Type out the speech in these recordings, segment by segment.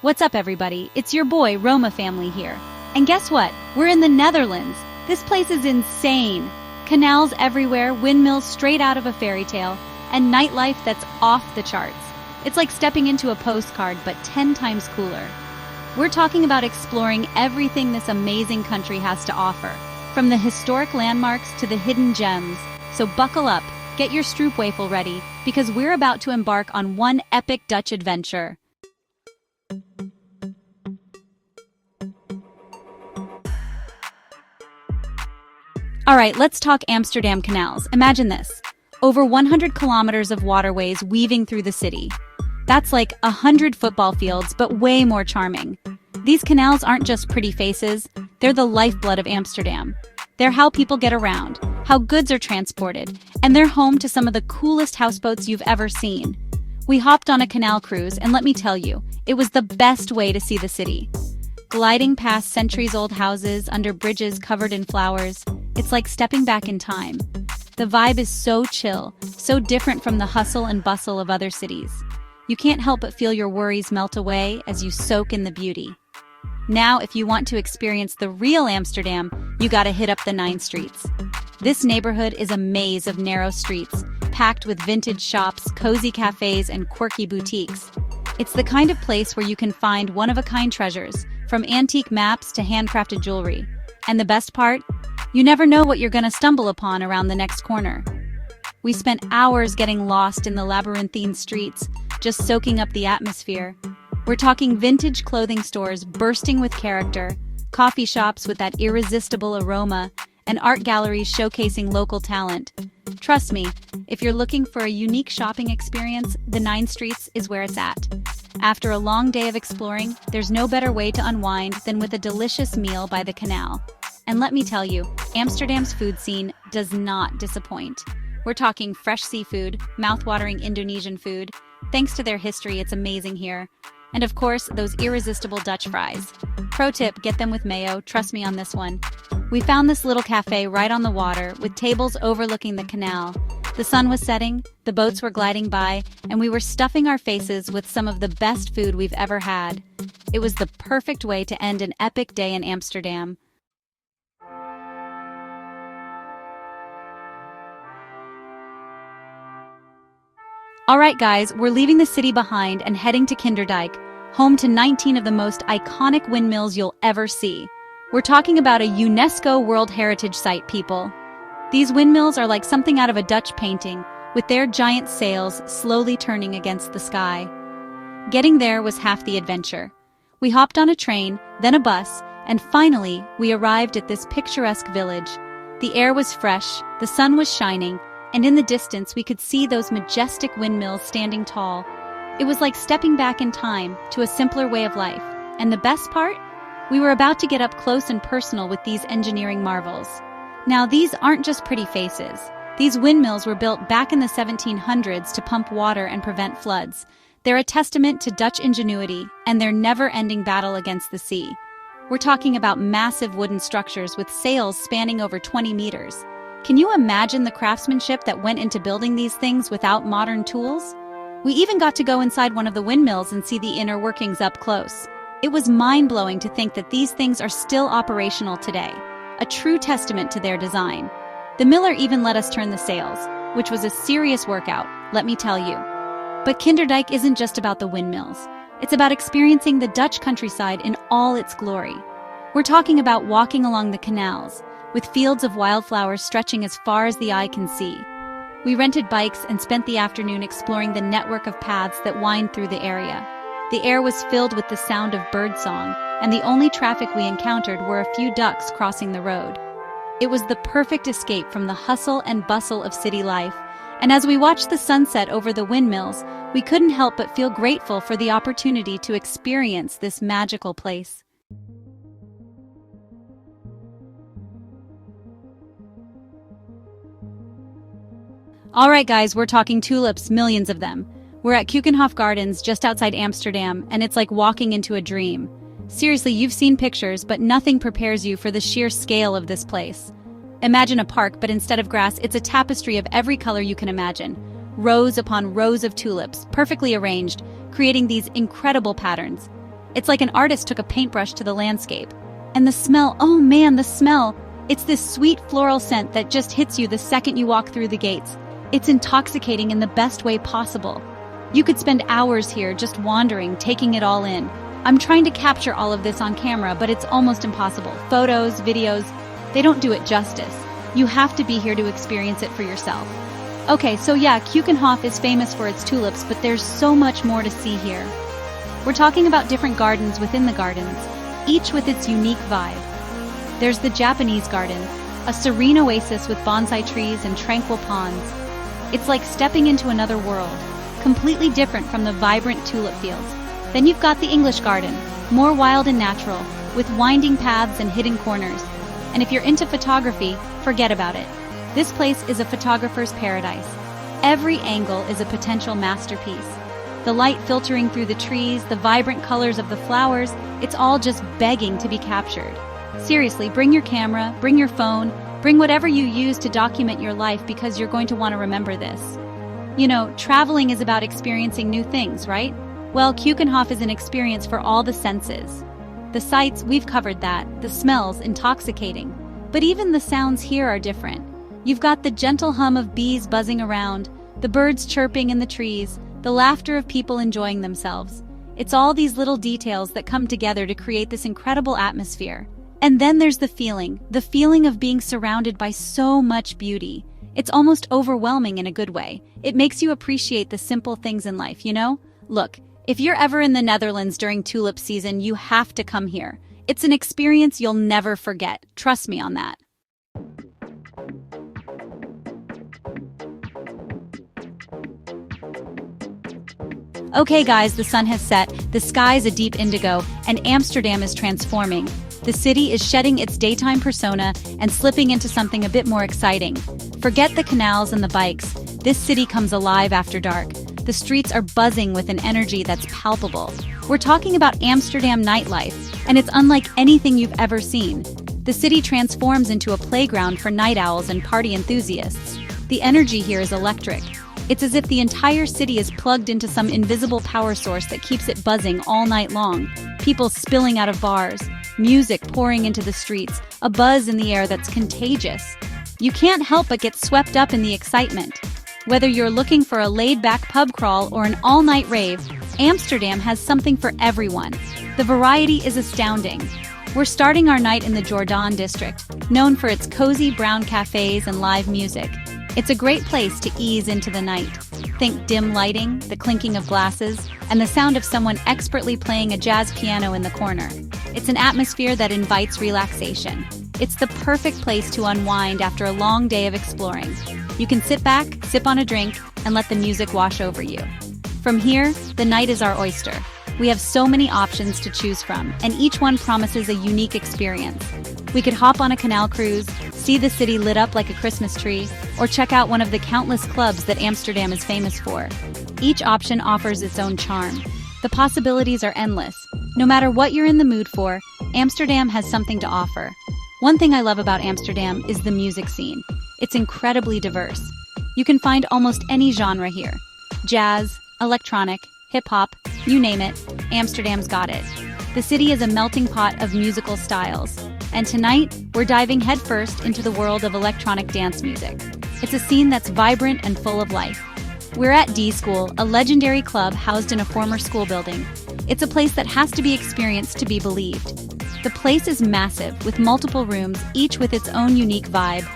What's up, everybody? It's your boy, Roma family here. And guess what? We're in the Netherlands. This place is insane. Canals everywhere, windmills straight out of a fairy tale, and nightlife that's off the charts. It's like stepping into a postcard, but 10 times cooler. We're talking about exploring everything this amazing country has to offer, from the historic landmarks to the hidden gems. So buckle up, get your stroopwafel ready, because we're about to embark on one epic Dutch adventure. All right, let's talk Amsterdam Canals. Imagine this. Over 100 kilometers of waterways weaving through the city. That's like 100 football fields, but way more charming. These canals aren't just pretty faces, they're the lifeblood of Amsterdam. They're how people get around, how goods are transported, and they're home to some of the coolest houseboats you've ever seen. We hopped on a canal cruise, and let me tell you, it was the best way to see the city. Gliding past centuries-old houses under bridges covered in flowers, it's like stepping back in time. The vibe is so chill, so different from the hustle and bustle of other cities. You can't help but feel your worries melt away as you soak in the beauty. Now, if you want to experience the real Amsterdam, you gotta hit up the 9 streets. This neighborhood is a maze of narrow streets, packed with vintage shops, cozy cafes, and quirky boutiques. It's the kind of place where you can find one-of-a-kind treasures, from antique maps to handcrafted jewelry. And the best part? You never know what you're gonna stumble upon around the next corner. We spent hours getting lost in the labyrinthine streets, just soaking up the atmosphere. We're talking vintage clothing stores bursting with character, coffee shops with that irresistible aroma, and art galleries showcasing local talent. Trust me, if you're looking for a unique shopping experience, the 9 Streets is where it's at. After a long day of exploring, there's no better way to unwind than with a delicious meal by the canal. And let me tell you, Amsterdam's food scene does not disappoint. We're talking fresh seafood, mouth-watering Indonesian food. Thanks to their history, it's amazing here. And of course, those irresistible Dutch fries. Pro tip, get them with mayo, trust me on this one. We found this little cafe right on the water, with tables overlooking the canal. The sun was setting, the boats were gliding by, and we were stuffing our faces with some of the best food we've ever had. It was the perfect way to end an epic day in Amsterdam. Alright guys, we're leaving the city behind and heading to Dijk, home to 19 of the most iconic windmills you'll ever see. We're talking about a UNESCO World Heritage Site, people. These windmills are like something out of a Dutch painting, with their giant sails slowly turning against the sky. Getting there was half the adventure. We hopped on a train, then a bus, and finally, we arrived at this picturesque village. The air was fresh, the sun was shining, and in the distance we could see those majestic windmills standing tall. It was like stepping back in time to a simpler way of life. And the best part? We were about to get up close and personal with these engineering marvels. Now, these aren't just pretty faces. These windmills were built back in the 1700s to pump water and prevent floods. They're a testament to Dutch ingenuity and their never-ending battle against the sea. We're talking about massive wooden structures with sails spanning over 20 meters. Can you imagine the craftsmanship that went into building these things without modern tools? We even got to go inside one of the windmills and see the inner workings up close. It was mind-blowing to think that these things are still operational today, a true testament to their design. The miller even let us turn the sails, which was a serious workout, let me tell you. But Dijk isn't just about the windmills. It's about experiencing the Dutch countryside in all its glory. We're talking about walking along the canals, with fields of wildflowers stretching as far as the eye can see. We rented bikes and spent the afternoon exploring the network of paths that wind through the area. The air was filled with the sound of birdsong, and the only traffic we encountered were a few ducks crossing the road. It was the perfect escape from the hustle and bustle of city life, and as we watched the sunset over the windmills, we couldn't help but feel grateful for the opportunity to experience this magical place. Alright guys, we're talking tulips, millions of them. We're at Keukenhof Gardens just outside Amsterdam, and it's like walking into a dream. Seriously, you've seen pictures, but nothing prepares you for the sheer scale of this place. Imagine a park, but instead of grass, it's a tapestry of every color you can imagine. Rows upon rows of tulips, perfectly arranged, creating these incredible patterns. It's like an artist took a paintbrush to the landscape. And the smell, oh man, the smell! It's this sweet floral scent that just hits you the second you walk through the gates. It's intoxicating in the best way possible. You could spend hours here just wandering, taking it all in. I'm trying to capture all of this on camera, but it's almost impossible. Photos, videos, they don't do it justice. You have to be here to experience it for yourself. Okay, so yeah, Keukenhof is famous for its tulips, but there's so much more to see here. We're talking about different gardens within the gardens, each with its unique vibe. There's the Japanese garden, a serene oasis with bonsai trees and tranquil ponds. It's like stepping into another world, completely different from the vibrant tulip fields. Then you've got the English garden, more wild and natural, with winding paths and hidden corners. And if you're into photography, forget about it. This place is a photographer's paradise. Every angle is a potential masterpiece. The light filtering through the trees, the vibrant colors of the flowers, it's all just begging to be captured. Seriously, bring your camera, bring your phone, bring whatever you use to document your life because you're going to want to remember this. You know, traveling is about experiencing new things, right? Well, Keukenhof is an experience for all the senses. The sights, we've covered that. The smells, intoxicating. But even the sounds here are different. You've got the gentle hum of bees buzzing around, the birds chirping in the trees, the laughter of people enjoying themselves. It's all these little details that come together to create this incredible atmosphere. And then there's the feeling of being surrounded by so much beauty. It's almost overwhelming in a good way. It makes you appreciate the simple things in life, you know? Look, if you're ever in the Netherlands during tulip season, you have to come here. It's an experience you'll never forget. Trust me on that. Okay guys, the sun has set, the sky is a deep indigo, and Amsterdam is transforming. The city is shedding its daytime persona and slipping into something a bit more exciting. Forget the canals and the bikes. This city comes alive after dark. The streets are buzzing with an energy that's palpable. We're talking about Amsterdam Nightlife, and it's unlike anything you've ever seen. The city transforms into a playground for night owls and party enthusiasts. The energy here is electric. It's as if the entire city is plugged into some invisible power source that keeps it buzzing all night long. People spilling out of bars, music pouring into the streets, a buzz in the air that's contagious. You can't help but get swept up in the excitement. Whether you're looking for a laid-back pub crawl or an all-night rave, Amsterdam has something for everyone. The variety is astounding. We're starting our night in the Jordaan district, known for its cozy brown cafes and live music. It's a great place to ease into the night. Think dim lighting, the clinking of glasses, and the sound of someone expertly playing a jazz piano in the corner. It's an atmosphere that invites relaxation. It's the perfect place to unwind after a long day of exploring. You can sit back, sip on a drink, and let the music wash over you. From here, the night is our oyster. We have so many options to choose from, and each one promises a unique experience. We could hop on a canal cruise, see the city lit up like a Christmas tree, or check out one of the countless clubs that Amsterdam is famous for. Each option offers its own charm. The possibilities are endless. No matter what you're in the mood for, Amsterdam has something to offer. One thing I love about Amsterdam is the music scene. It's incredibly diverse. You can find almost any genre here. Jazz, electronic, hip-hop, you name it, Amsterdam's got it. The city is a melting pot of musical styles. And tonight, we're diving headfirst into the world of electronic dance music. It's a scene that's vibrant and full of life. We're at D School, a legendary club housed in a former school building. It's a place that has to be experienced to be believed. The place is massive, with multiple rooms, each with its own unique vibe.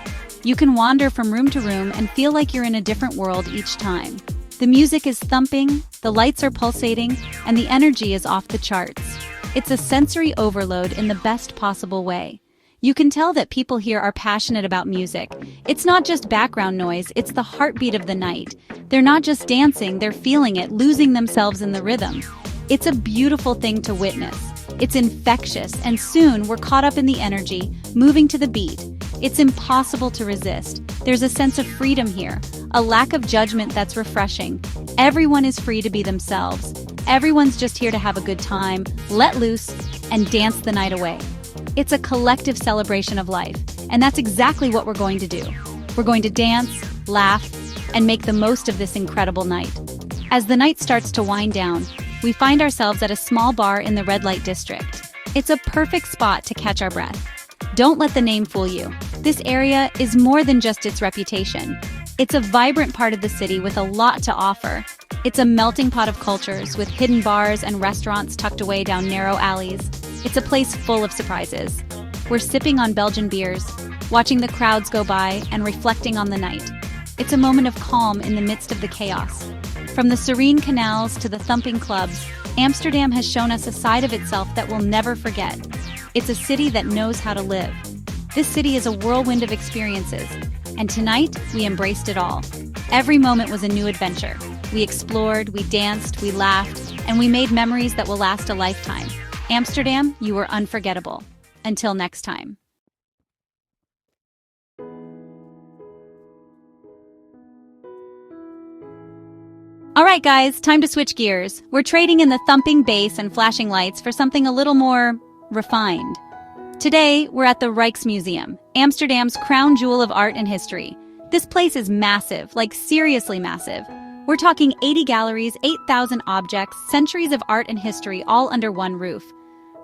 You can wander from room to room and feel like you're in a different world each time. The music is thumping, the lights are pulsating, and the energy is off the charts. It's a sensory overload in the best possible way. You can tell that people here are passionate about music. It's not just background noise, it's the heartbeat of the night. They're not just dancing, they're feeling it, losing themselves in the rhythm. It's a beautiful thing to witness. It's infectious, and soon we're caught up in the energy, moving to the beat. It's impossible to resist. There's a sense of freedom here, a lack of judgment that's refreshing. Everyone is free to be themselves. Everyone's just here to have a good time, let loose, and dance the night away. It's a collective celebration of life, and that's exactly what we're going to do. We're going to dance, laugh, and make the most of this incredible night. As the night starts to wind down, we find ourselves at a small bar in the red light district. It's a perfect spot to catch our breath. Don't let the name fool you. This area is more than just its reputation. It's a vibrant part of the city with a lot to offer. It's a melting pot of cultures with hidden bars and restaurants tucked away down narrow alleys. It's a place full of surprises. We're sipping on Belgian beers, watching the crowds go by and reflecting on the night. It's a moment of calm in the midst of the chaos. From the serene canals to the thumping clubs, Amsterdam has shown us a side of itself that we'll never forget. It's a city that knows how to live. This city is a whirlwind of experiences, and tonight we embraced it all. Every moment was a new adventure. We explored, we danced, we laughed, and we made memories that will last a lifetime. Amsterdam, you were unforgettable. Until next time. Alright guys, time to switch gears. We're trading in the thumping bass and flashing lights for something a little more refined. Today, we're at the Rijksmuseum, Amsterdam's crown jewel of art and history. This place is massive, like seriously massive. We're talking 80 galleries, 8,000 objects, centuries of art and history all under one roof.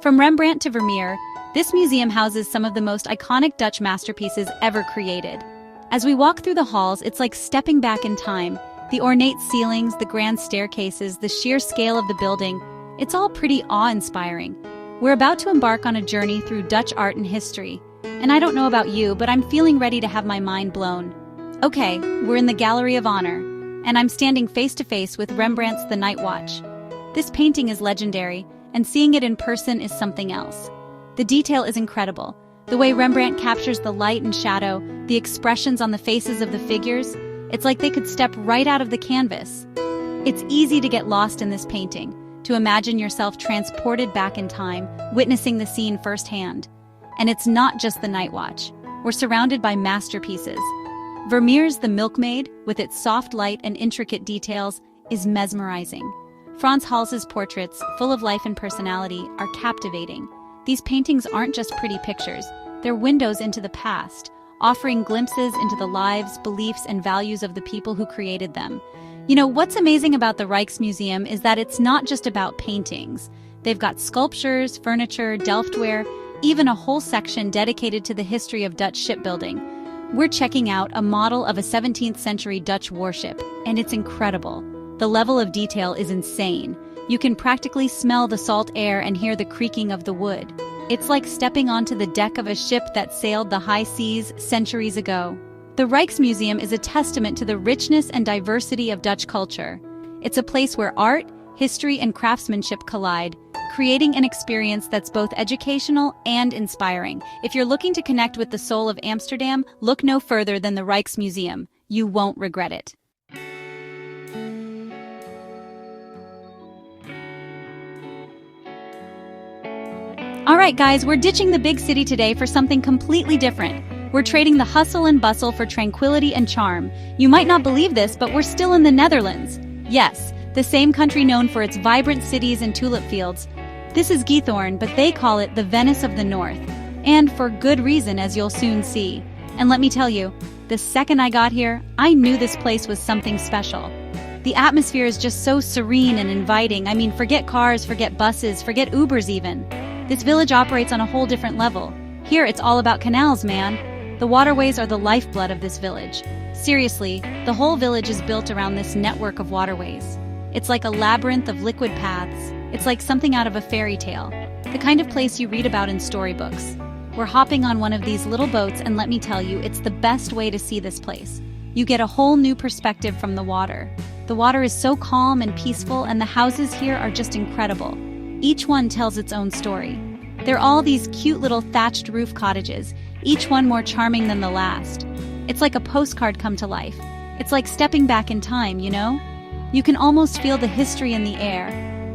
From Rembrandt to Vermeer, this museum houses some of the most iconic Dutch masterpieces ever created. As we walk through the halls, it's like stepping back in time. The ornate ceilings, the grand staircases, the sheer scale of the building, it's all pretty awe-inspiring. We're about to embark on a journey through Dutch art and history. And I don't know about you, but I'm feeling ready to have my mind blown. Okay, we're in the Gallery of Honor, and I'm standing face to face with Rembrandt's The Night Watch. This painting is legendary, and seeing it in person is something else. The detail is incredible. The way Rembrandt captures the light and shadow, the expressions on the faces of the figures, it's like they could step right out of the canvas. It's easy to get lost in this painting, to imagine yourself transported back in time, witnessing the scene firsthand. And it's not just the Night Watch. We're surrounded by masterpieces. Vermeer's The Milkmaid, with its soft light and intricate details, is mesmerizing. Frans Hals's portraits, full of life and personality, are captivating. These paintings aren't just pretty pictures, they're windows into the past, offering glimpses into the lives, beliefs, and values of the people who created them. You know, what's amazing about the Rijksmuseum is that it's not just about paintings. They've got sculptures, furniture, Delftware, even a whole section dedicated to the history of Dutch shipbuilding. We're checking out a model of a 17th century Dutch warship, and it's incredible. The level of detail is insane. You can practically smell the salt air and hear the creaking of the wood. It's like stepping onto the deck of a ship that sailed the high seas centuries ago. The Rijksmuseum is a testament to the richness and diversity of Dutch culture. It's a place where art, history, and craftsmanship collide, creating an experience that's both educational and inspiring. If you're looking to connect with the soul of Amsterdam, look no further than the Rijksmuseum. You won't regret it. Alright guys, we're ditching the big city today for something completely different. We're trading the hustle and bustle for tranquility and charm. You might not believe this, but we're still in the Netherlands. Yes, the same country known for its vibrant cities and tulip fields. This is Bithorn, but they call it the Venice of the North. And for good reason, as you'll soon see. And let me tell you, the second I got here, I knew this place was something special. The atmosphere is just so serene and inviting. I mean, forget cars, forget buses, forget Ubers even. This village operates on a whole different level. Here, it's all about canals, man. The waterways are the lifeblood of this village. Seriously, the whole village is built around this network of waterways. It's like a labyrinth of liquid paths. It's like something out of a fairy tale, the kind of place you read about in storybooks. We're hopping on one of these little boats, and let me tell you, it's the best way to see this place. You get a whole new perspective from the water. The water is so calm and peaceful, and the houses here are just incredible. Each one tells its own story. They're all these cute little thatched roof cottages, each one more charming than the last. It's like a postcard come to life. It's like stepping back in time, you know? You can almost feel the history in the air.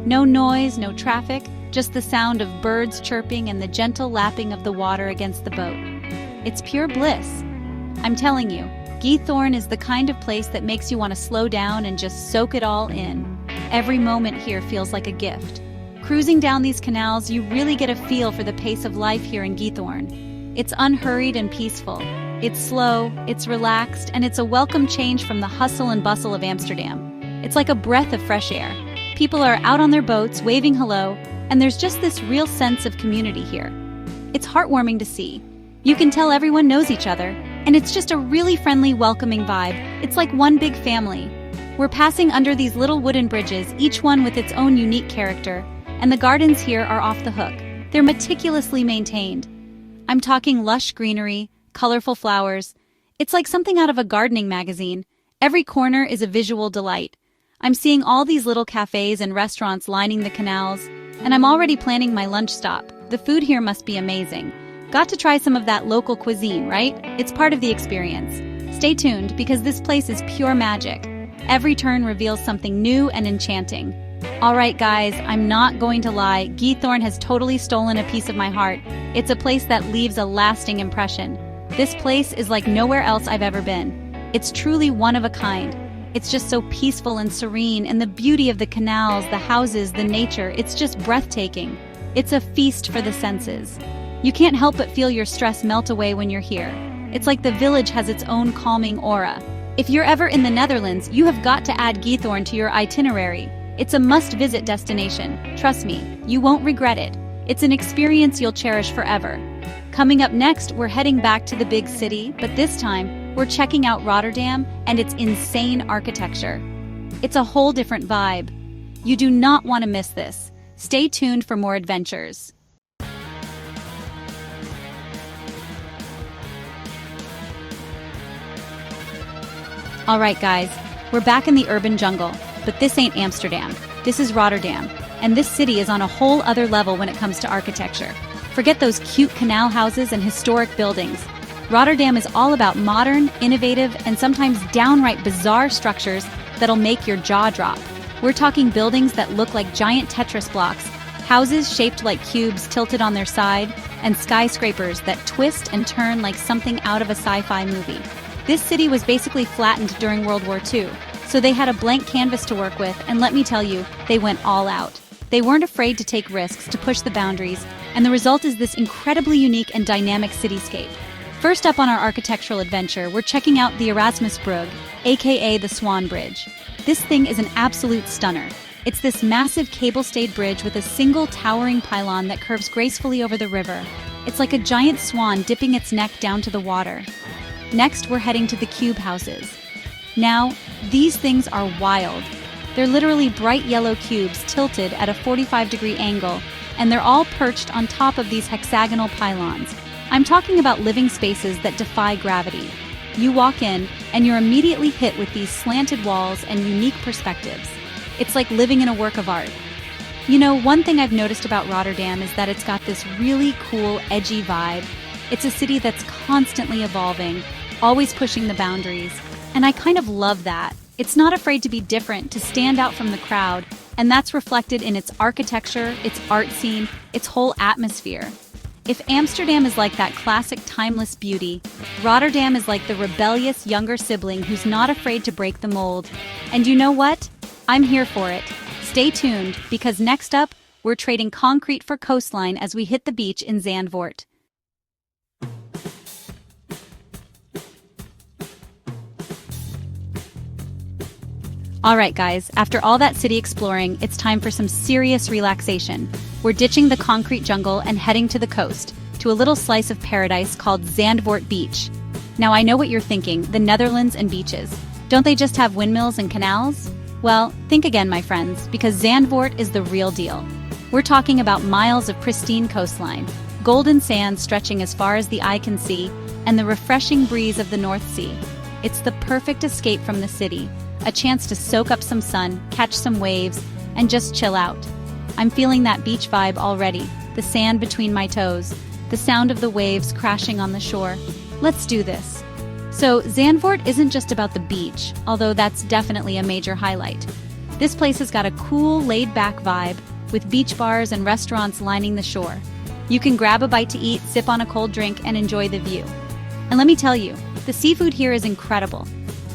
No noise, no traffic, just the sound of birds chirping and the gentle lapping of the water against the boat. It's pure bliss. I'm telling you, Bithorn is the kind of place that makes you want to slow down and just soak it all in. Every moment here feels like a gift. Cruising down these canals, you really get a feel for the pace of life here in Bithorn. It's unhurried and peaceful. It's slow, it's relaxed, and it's a welcome change from the hustle and bustle of Amsterdam. It's like a breath of fresh air. People are out on their boats, waving hello, and there's just this real sense of community here. It's heartwarming to see. You can tell everyone knows each other, and it's just a really friendly, welcoming vibe. It's like one big family. We're passing under these little wooden bridges, each one with its own unique character, and the gardens here are off the hook. They're meticulously maintained. I'm talking lush greenery, colorful flowers. It's like something out of a gardening magazine. Every corner is a visual delight. I'm seeing all these little cafes and restaurants lining the canals, and I'm already planning my lunch stop. The food here must be amazing. Got to try some of that local cuisine, right? It's part of the experience. Stay tuned, because this place is pure magic. Every turn reveals something new and enchanting. Alright guys, I'm not going to lie, Bithorn has totally stolen a piece of my heart. It's a place that leaves a lasting impression. This place is like nowhere else I've ever been. It's truly one of a kind. It's just so peaceful and serene, and the beauty of the canals, the houses, the nature, it's just breathtaking. It's a feast for the senses. You can't help but feel your stress melt away when you're here. It's like the village has its own calming aura. If you're ever in the Netherlands, you have got to add Bithorn to your itinerary. It's a must-visit destination. Trust me, you won't regret it. It's an experience you'll cherish forever. Coming up next, we're heading back to the big city, but this time, we're checking out Rotterdam and its insane architecture. It's a whole different vibe. You do not want to miss this. Stay tuned for more adventures. Alright guys, we're back in the urban jungle, but this ain't Amsterdam. This is Rotterdam, and this city is on a whole other level when it comes to architecture. Forget those cute canal houses and historic buildings. Rotterdam is all about modern, innovative, and sometimes downright bizarre structures that'll make your jaw drop. We're talking buildings that look like giant Tetris blocks, houses shaped like cubes tilted on their side, and skyscrapers that twist and turn like something out of a sci-fi movie. This city was basically flattened during World War II, so they had a blank canvas to work with, and let me tell you, they went all out. They weren't afraid to take risks, to push the boundaries, and the result is this incredibly unique and dynamic cityscape. First up on our architectural adventure, we're checking out the Erasmusbrug, aka the Swan Bridge. This thing is an absolute stunner. It's this massive cable-stayed bridge with a single towering pylon that curves gracefully over the river. It's like a giant swan dipping its neck down to the water. Next, we're heading to the cube houses. Now, these things are wild. They're literally bright yellow cubes tilted at a 45-degree angle, and they're all perched on top of these hexagonal pylons. I'm talking about living spaces that defy gravity. You walk in, and you're immediately hit with these slanted walls and unique perspectives. It's like living in a work of art. You know, one thing I've noticed about Rotterdam is that it's got this really cool, edgy vibe. It's a city that's constantly evolving, always pushing the boundaries, and I kind of love that. It's not afraid to be different, to stand out from the crowd, and that's reflected in its architecture, its art scene, its whole atmosphere. If Amsterdam is like that classic timeless beauty, Rotterdam is like the rebellious younger sibling who's not afraid to break the mold. And you know what? I'm here for it. Stay tuned, because next up, we're trading concrete for coastline as we hit the beach in Sandwort. Alright guys, after all that city exploring, it's time for some serious relaxation. We're ditching the concrete jungle and heading to the coast, to a little slice of paradise called Sandwort Beach. Now I know what you're thinking, the Netherlands and beaches. Don't they just have windmills and canals? Well, think again my friends, because Sandwort is the real deal. We're talking about miles of pristine coastline, golden sand stretching as far as the eye can see, and the refreshing breeze of the North Sea. It's the perfect escape from the city. A chance to soak up some sun, catch some waves, and just chill out. I'm feeling that beach vibe already, the sand between my toes, the sound of the waves crashing on the shore. Let's do this. So, Sandwort isn't just about the beach, although that's definitely a major highlight. This place has got a cool, laid-back vibe, with beach bars and restaurants lining the shore. You can grab a bite to eat, sip on a cold drink, and enjoy the view. And let me tell you, the seafood here is incredible.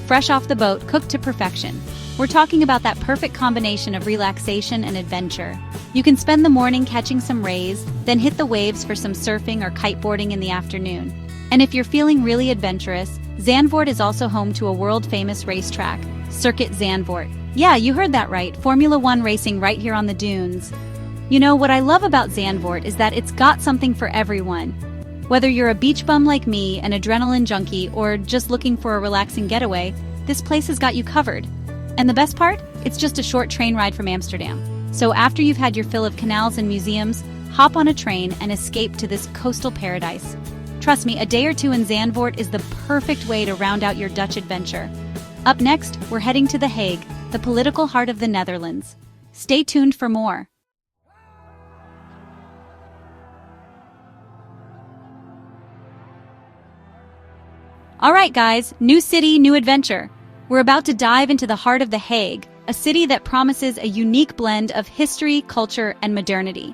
Fresh off the boat, cooked to perfection. We're talking about that perfect combination of relaxation and adventure. You can spend the morning catching some rays, then hit the waves for some surfing or kiteboarding in the afternoon. And if you're feeling really adventurous, Sandwort is also home to a world-famous racetrack, Circuit Sandwort. Yeah, you heard that right. Formula One racing right here on the dunes. You know, what I love about Sandwort is that it's got something for everyone. Whether you're a beach bum like me, an adrenaline junkie, or just looking for a relaxing getaway, this place has got you covered. And the best part? It's just a short train ride from Amsterdam. So after you've had your fill of canals and museums, hop on a train and escape to this coastal paradise. Trust me, a day or two in Sandwort is the perfect way to round out your Dutch adventure. Up next, we're heading to The Hague, the political heart of the Netherlands. Stay tuned for more. All right, guys, new city, new adventure. We're about to dive into the heart of The Hague, a city that promises a unique blend of history, culture, and modernity.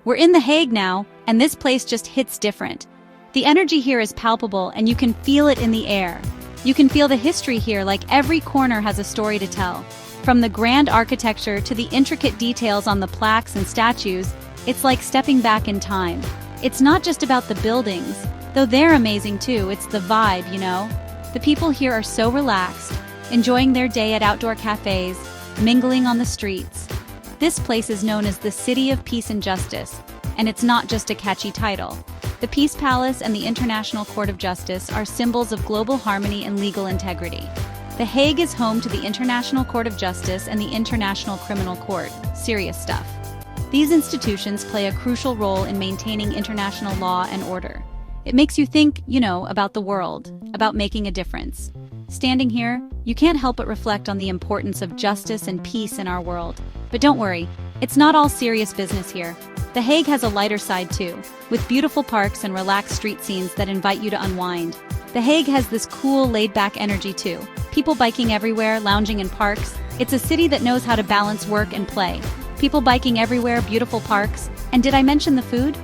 We're in The Hague now, and this place just hits different. The energy here is palpable, and you can feel it in the air. You can feel the history here, like every corner has a story to tell. From the grand architecture to the intricate details on the plaques and statues, it's like stepping back in time. It's not just about the buildings, though they're amazing too, it's the vibe, you know? The people here are so relaxed, enjoying their day at outdoor cafes, mingling on the streets. This place is known as the City of Peace and Justice, and it's not just a catchy title. The Peace Palace and the International Court of Justice are symbols of global harmony and legal integrity. The Hague is home to the International Court of Justice and the International Criminal Court. Serious stuff. These institutions play a crucial role in maintaining international law and order. It makes you think, you know, about the world, about making a difference. Standing here, you can't help but reflect on the importance of justice and peace in our world. But don't worry, it's not all serious business here. The Hague has a lighter side too, with beautiful parks and relaxed street scenes that invite you to unwind. The Hague has this cool, laid-back energy too. People biking everywhere, lounging in parks. It's a city that knows how to balance work and play. People biking everywhere, beautiful parks. And did I mention the food?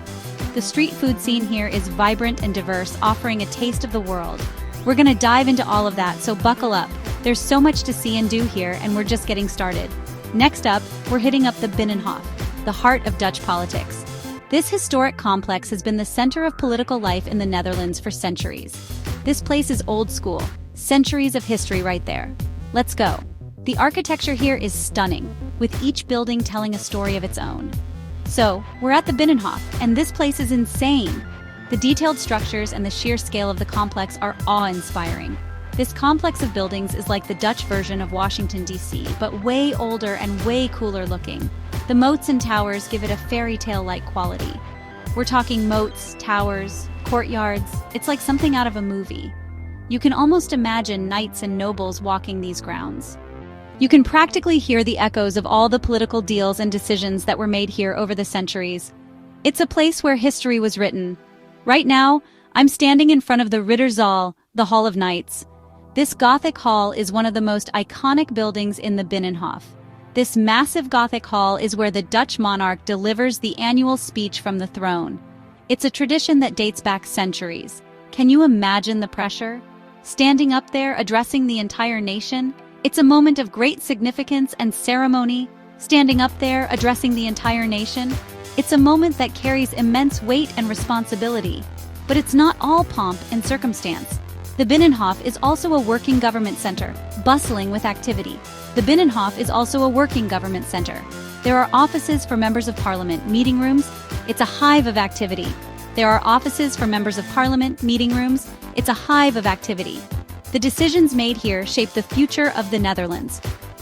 The street food scene here is vibrant and diverse, offering a taste of the world. We're gonna dive into all of that, so buckle up. There's so much to see and do here, and we're just getting started. Next up, we're hitting up the Binnenhof, the heart of Dutch politics. This historic complex has been the center of political life in the Netherlands for centuries. This place is old school, centuries of history right there. Let's go. The architecture here is stunning, with each building telling a story of its own. So, we're at the Binnenhof, and this place is insane. The detailed structures and the sheer scale of the complex are awe-inspiring. This complex of buildings is like the Dutch version of Washington, D.C., but way older and way cooler looking. The moats and towers give it a fairy tale-like quality. We're talking moats, towers, courtyards. It's like something out of a movie. You can almost imagine knights and nobles walking these grounds. You can practically hear the echoes of all the political deals and decisions that were made here over the centuries. It's a place where history was written. Right now, I'm standing in front of the Ridderzaal, the Hall of Knights. This Gothic hall is one of the most iconic buildings in the Binnenhof. This massive Gothic hall is where the Dutch monarch delivers the annual speech from the throne. It's a tradition that dates back centuries. Can you imagine the pressure? Standing up there, addressing the entire nation? It's a moment of great significance and ceremony. Standing up there, addressing the entire nation? It's a moment that carries immense weight and responsibility. But it's not all pomp and circumstance. The Binnenhof is also a working government center, bustling with activity. The Binnenhof is also a working government center. There are offices for members of parliament, meeting rooms. It's a hive of activity. There are offices for members of parliament, meeting rooms. It's a hive of activity. The decisions made here shape the future of the Netherlands.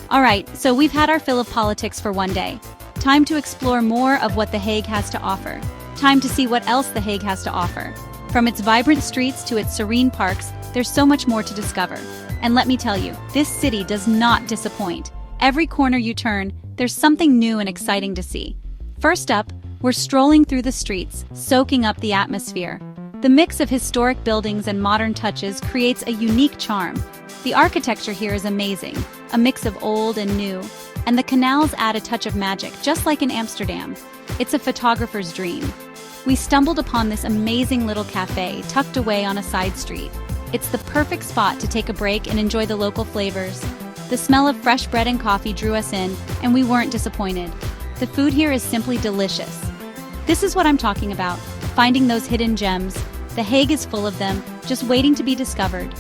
All right, so we've had our fill of politics for one day. Time to explore more of what The Hague has to offer. Time to see what else The Hague has to offer. From its vibrant streets to its serene parks, there's so much more to discover. And let me tell you, this city does not disappoint. Every corner you turn, there's something new and exciting to see. First up, we're strolling through the streets, soaking up the atmosphere. The mix of historic buildings and modern touches creates a unique charm. The architecture here is amazing, a mix of old and new, and the canals add a touch of magic, just like in Amsterdam. It's a photographer's dream. We stumbled upon this amazing little cafe tucked away on a side street. It's the perfect spot to take a break and enjoy the local flavors. The smell of fresh bread and coffee drew us in, and we weren't disappointed. The food here is simply delicious. This is what I'm talking about, finding those hidden gems. The Hague is full of them, just waiting to be discovered.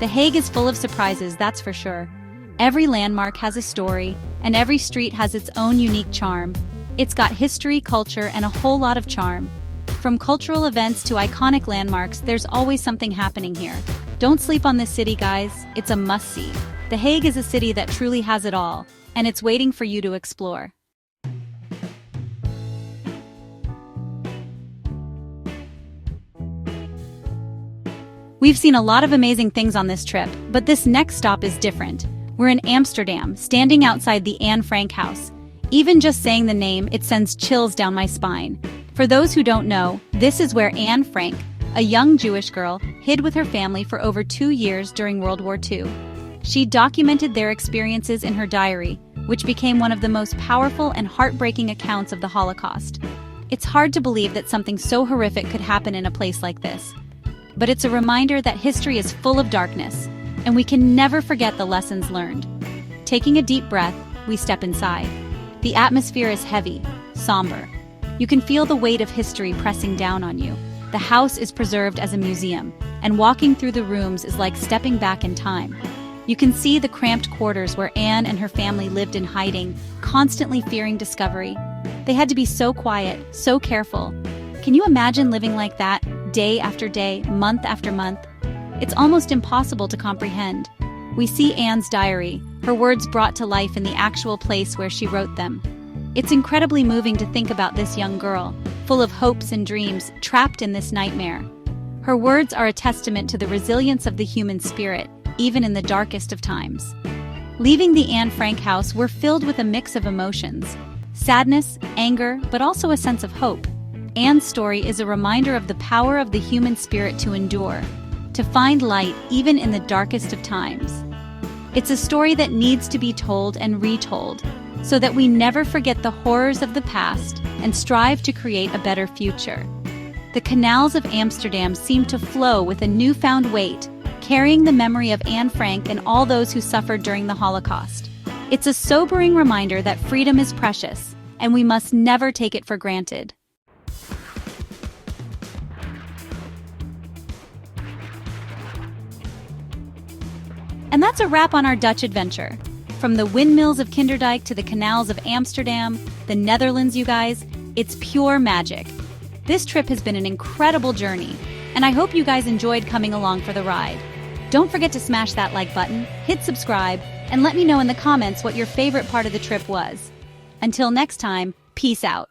The Hague is full of surprises, that's for sure. Every landmark has a story, and every street has its own unique charm. It's got history, culture, and a whole lot of charm. From cultural events to iconic landmarks, there's always something happening here. Don't sleep on this city, guys. It's a must-see. The Hague is a city that truly has it all, and it's waiting for you to explore. We've seen a lot of amazing things on this trip, but this next stop is different. We're in Amsterdam, standing outside the Anne Frank house. Even just saying the name, it sends chills down my spine. For those who don't know, this is where Anne Frank, a young Jewish girl, hid with her family for over 2 years during World War II. She documented their experiences in her diary, which became one of the most powerful and heartbreaking accounts of the Holocaust. It's hard to believe that something so horrific could happen in a place like this. But it's a reminder that history is full of darkness, and we can never forget the lessons learned. Taking a deep breath, we step inside. The atmosphere is heavy, somber. You can feel the weight of history pressing down on you. The house is preserved as a museum, and walking through the rooms is like stepping back in time. You can see the cramped quarters where Anne and her family lived in hiding, constantly fearing discovery. They had to be so quiet, so careful. Can you imagine living like that, day after day, month after month? It's almost impossible to comprehend. We see Anne's diary, her words brought to life in the actual place where she wrote them. It's incredibly moving to think about this young girl, full of hopes and dreams, trapped in this nightmare. Her words are a testament to the resilience of the human spirit, even in the darkest of times. Leaving the Anne Frank house, we're filled with a mix of emotions: sadness, anger, but also a sense of hope. Anne's story is a reminder of the power of the human spirit to endure, to find light even in the darkest of times. It's a story that needs to be told and retold, so that we never forget the horrors of the past and strive to create a better future. The canals of Amsterdam seem to flow with a newfound weight, carrying the memory of Anne Frank and all those who suffered during the Holocaust. It's a sobering reminder that freedom is precious, and we must never take it for granted. And that's a wrap on our Dutch adventure. From the windmills of Dijk to the canals of Amsterdam, the Netherlands, you guys, it's pure magic. This trip has been an incredible journey, and I hope you guys enjoyed coming along for the ride. Don't forget to smash that like button, hit subscribe, and let me know in the comments what your favorite part of the trip was. Until next time, peace out.